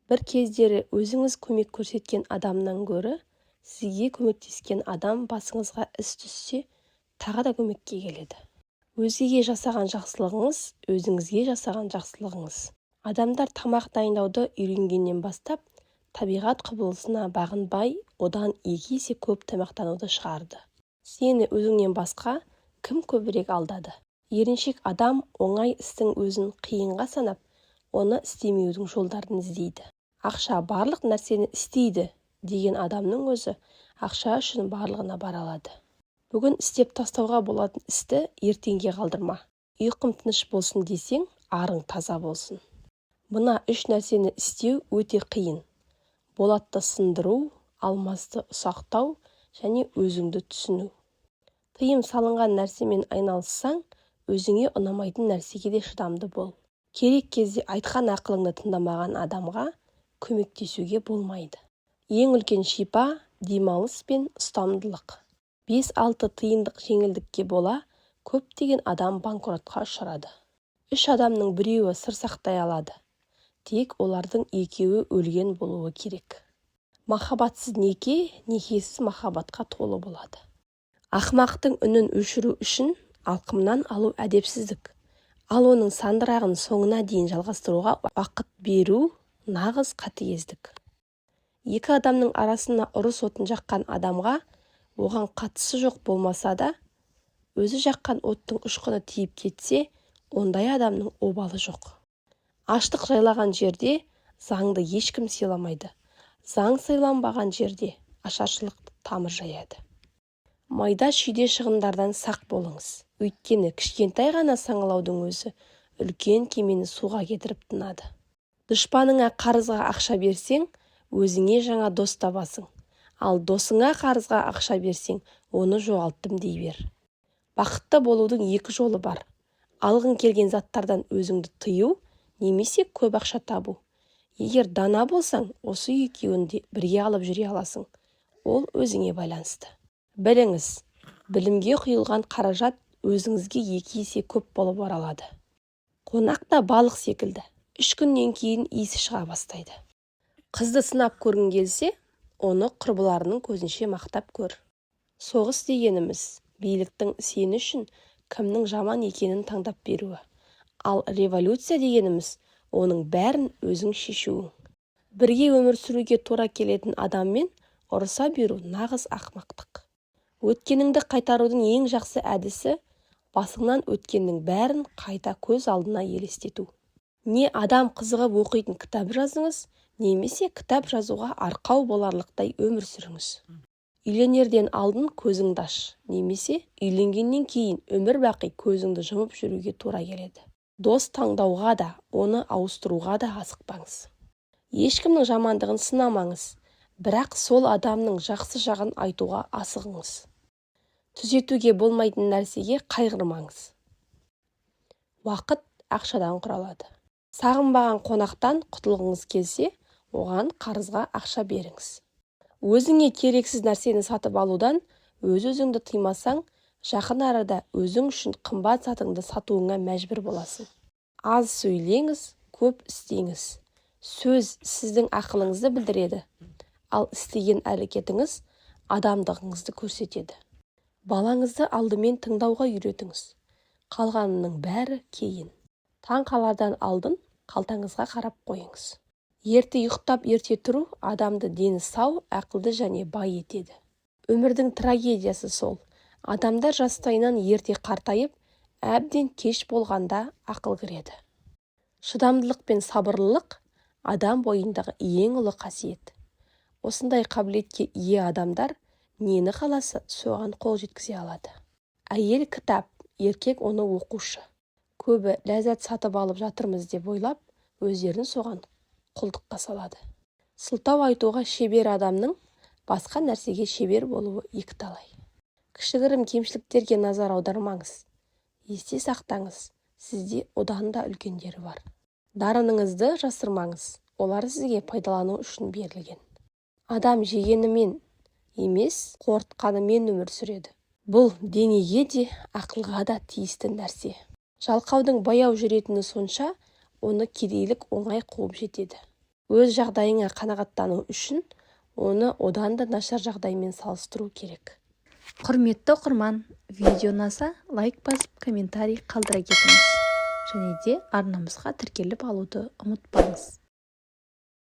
Бір кездері өзіңіз көмек көрсеткен адамнан гөрі, сізге көмектескен адам басыңызға іс түссе, тағы да көмекке келеді. Өзгеге жасаған жақсылығыңыз, өзіңізге жасаған жақсылығыңыз. Адамдар тамақ дайындауды үйренгеннен бастап, табиғат құбылысына бағынбай, одан 2 есе көп тамақтануды шығарды. Сені өзіңнен басқа кім көбірек алдады? Еріншек адам оңай істің өзін қиынға санап, оны істемеудің жолдарын іздейді. Ақша барлық нәрсені істейді деген адамның өзі ақша үшін барлығына бара алады. Бүгін істеп тастауға болатын істі ертеңге қалдырма. Ұйқым тыныш болсын десең, арың таза болсын. Мына 3 нәрсені істеу өте қиын. Болатты сындыру, алмасты ұсақтау және өзіңді түсіну. Тыйым салынған нәрсемен айналыссаң, өзіңе ұнамайтын нәрсеге де шыдамды бол. Керек кезде айтқан ақылыңды тыңдамаған адамға көмектесуге болмайды. Ең үлкен шипа демалыс пен ұстамдылық. 5-6 тиындық жеңілдікке бола, көптеген адам банкротқа ұшырады. 3 адамның біреуі сыр сақтай алады. Тек олардың 2-і өлген болуы керек. Махаббатсыз неке, некесіз махаббатқа толы болады. Ақымақтың үнін өшіру үшін алқымнан алу әдепсіздік. Ал оның сандырағын соңына дейін жалғастыруға уақыт беру нағыз қатыгездік. 2 адамның арасына ұрыс отын жаққан адамға оған қатысы жоқ болмаса да, өзі жаққан оттың ұшқыны тиіп кетсе, ондай адамның обалы жоқ. Аштық жайлаған жерде заңды ешкім сыйламайды. Заң сыйланбаған жерде ашаршылық тамыр жаяды. Майда шүйде шығындардан сақ болыңыз. Өйткені кішкентай ғана саңылаудың өзі үлкен кемені суға кетіріп тынады. Дұшпаныңа қарызға ақша берсең, өзіңе жаңа дос табасың. Ал досыңа қарызға ақша берсең, оны жоғалттым дей бер. Бақытты болудың 2 жолы бар. Алғың келген заттардан өзіңді тыю, немесе көп ақша табу. Егер дана болсаң, осы екеуін де бірге алып жүре аласың. Ол өзіңе байланысты. Біліңіз, білімге құйылған қаражат өзіңізге 2 есе көп болып оралады. Қонақ та балық секілді. 3 күннен кейін иісі шыға бастайды. Қызды сынап көргің келсе, оны құрбыларының көзінше мақтап көр. Соғыс дегеніміз биліктің сен үшін кімнің жаман екенін таңдап беруі. Ал революция дегеніміз оның бәрін өзің шешуің. Бірге өмір сүруге тура келетін адаммен ұрыса беру нағыз ақымақтық. Өткеніңді қайтарудың ең жақсы әдісі басыңнан өткеннің бәрін қайта көз алдына елестету. Не адам қызығып оқитын кітап жазыңыз, немесе кітап жазуға арқау боларлықтай өмір сүріңіз. Үйленерден алдын көзіңді аш, немесе үйленгеннен кейін өмір бақи көзіңді жұмып жүруге тура келеді. Дос таңдауға да, оны ауыстыруға да асықпаңыз. Ешкімнің жамандығын сынамаңыз, бірақ сол адамның жақсы жағын айтуға асығыңыз. Түзетуге болмайтын нәрсеге қайғырмаңыз. Уақыт ақшадан құралады. Сағынбаған қонақтан құтылғыңыз келсе, оған қарызға ақша беріңіз. Өзіңе керексіз нәрсені сатып алудан өзіңді тыймасаң, жақын арада өзің үшін қымбат затыңды сатуыңа мәжбүр боласың. Аз сөйлеңіз, көп істеңіз. Сөз сіздің ақылыңызды білдіреді, ал істеген әрекетіңіз адамдығыңызды көрсетеді. Балаңызды алдымен тыңдауға үйретіңіз. Қалғанының бәрі кейін. Таң қалардан алдын қалтаңызға қарап қойыңыз. Ерте ұйықтап ерте тұру адамды дені сау, ақылды және бай етеді. Өмірдің трагедиясы сол. Адамдар жастайынан ерте қартайып, әбден кеш болғанда ақыл кіреді. Шыдамдылық пен сабырлылық адам бойындағы ең ұлы қасиет. Осындай қабілетке ие адамдар нені қаласа соған қол жеткізе алады. Әйел кітап, еркек оны оқушы. Көбі ләззат сатып алып жатырмыз деп ойлап, өздерін соған құлдыққа салады. Сылтау айтуға шебер адамның басқа нәрсеге шебер болуы екіталай. Кішігірім кемшіліктерге назар аудармаңыз. Есте сақтаңыз, сізде одан да үлкендері бар. Дарыныңызды жасырмаңыз, олар сізге пайдалану үшін берілген. Адам жегенімен емес, қорытқанымен өмір сүреді. Бұл денеге де, ақылға да тиісті нәрсе. Жалқаудың баяу жүретіні сонша, оны кедейлік оңай қуып жетеді. өз жағдайыңа қанағаттану үшін оны одан да нашар жағдаймен салыстыру керек. Құрметті оқырман, видео ұнаса лайк басып комментарий қалдыра кетіңіз және де арнамызға тіркеліп алуды ұмытпаңыз.